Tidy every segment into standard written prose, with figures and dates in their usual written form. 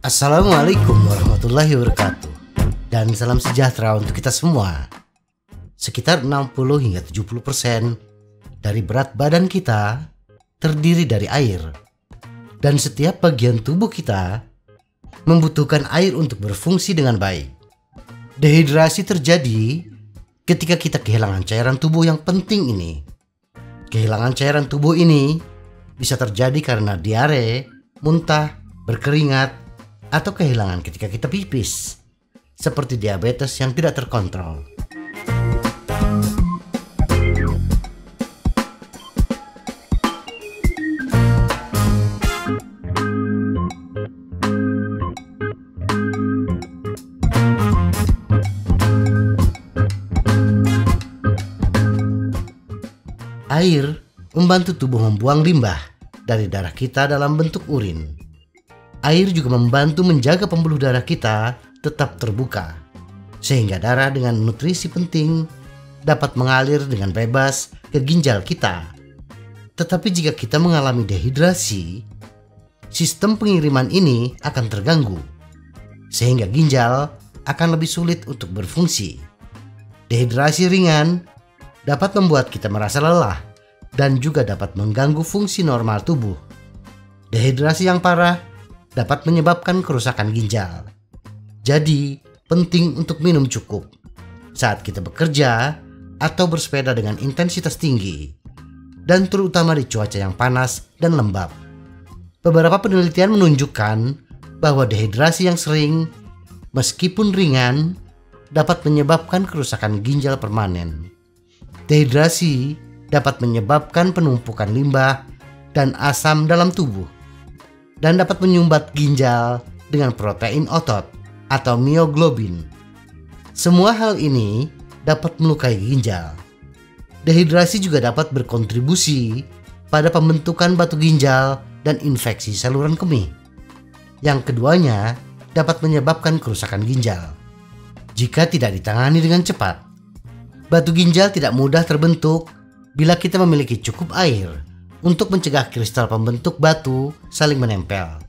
Assalamualaikum warahmatullahi wabarakatuh. Dan salam sejahtera untuk kita semua. Sekitar 60 hingga 70% dari berat badan kita terdiri dari air. Dan setiap bagian tubuh kita membutuhkan air untuk berfungsi dengan baik. Dehidrasi terjadi ketika kita kehilangan cairan tubuh yang penting ini. Kehilangan cairan tubuh ini bisa terjadi karena diare, muntah, berkeringat, atau kehilangan ketika kita pipis, seperti diabetes yang tidak terkontrol. Air membantu tubuh membuang limbah dari darah kita dalam bentuk urin. Air juga membantu menjaga pembuluh darah kita tetap terbuka, sehingga darah dengan nutrisi penting dapat mengalir dengan bebas ke ginjal kita. Tetapi jika kita mengalami dehidrasi, sistem pengiriman ini akan terganggu, sehingga ginjal akan lebih sulit untuk berfungsi. Dehidrasi ringan dapat membuat kita merasa lelah dan juga dapat mengganggu fungsi normal tubuh. Dehidrasi yang parah dapat menyebabkan kerusakan ginjal. Jadi, penting untuk minum cukup saat kita bekerja atau bersepeda dengan intensitas tinggi, dan terutama di cuaca yang panas dan lembab. Beberapa penelitian menunjukkan bahwa dehidrasi yang sering, meskipun ringan, dapat menyebabkan kerusakan ginjal permanen. Dehidrasi dapat menyebabkan penumpukan limbah dan asam dalam tubuh, dan dapat menyumbat ginjal dengan protein otot atau mioglobin. Semua hal ini dapat melukai ginjal. Dehidrasi juga dapat berkontribusi pada pembentukan batu ginjal dan infeksi saluran kemih. Yang keduanya dapat menyebabkan kerusakan ginjal jika tidak ditangani dengan cepat. Batu ginjal tidak mudah terbentuk bila kita memiliki cukup air untuk mencegah kristal pembentuk batu saling menempel.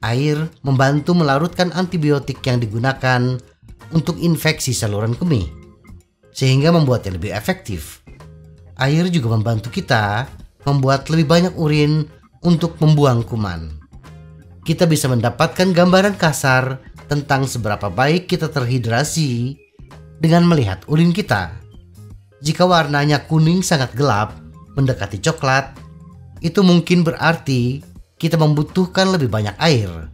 Air membantu melarutkan antibiotik yang digunakan untuk infeksi saluran kemih, sehingga membuatnya lebih efektif. Air juga membantu kita membuat lebih banyak urin untuk membuang kuman. Kita bisa mendapatkan gambaran kasar tentang seberapa baik kita terhidrasi dengan melihat urin kita. Jika warnanya kuning sangat gelap, mendekati coklat, itu mungkin berarti kita membutuhkan lebih banyak air.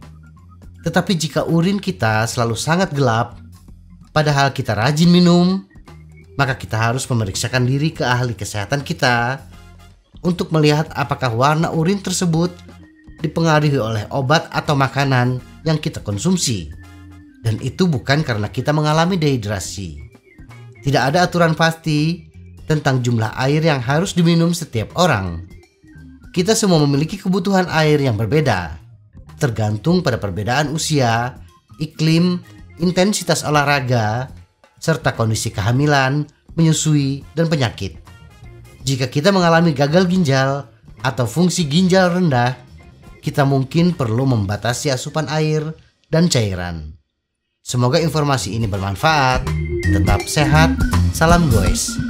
Tetapi jika urin kita selalu sangat gelap, padahal kita rajin minum, maka kita harus memeriksakan diri ke ahli kesehatan kita untuk melihat apakah warna urin tersebut dipengaruhi oleh obat atau makanan yang kita konsumsi. Dan itu bukan karena kita mengalami dehidrasi. Tidak ada aturan pasti tentang jumlah air yang harus diminum setiap orang. Kita semua memiliki kebutuhan air yang berbeda, tergantung pada perbedaan usia, iklim, intensitas olahraga, serta kondisi kehamilan, menyusui, dan penyakit. Jika kita mengalami gagal ginjal atau fungsi ginjal rendah, kita mungkin perlu membatasi asupan air dan cairan. Semoga informasi ini bermanfaat. Tetap sehat, salam goes.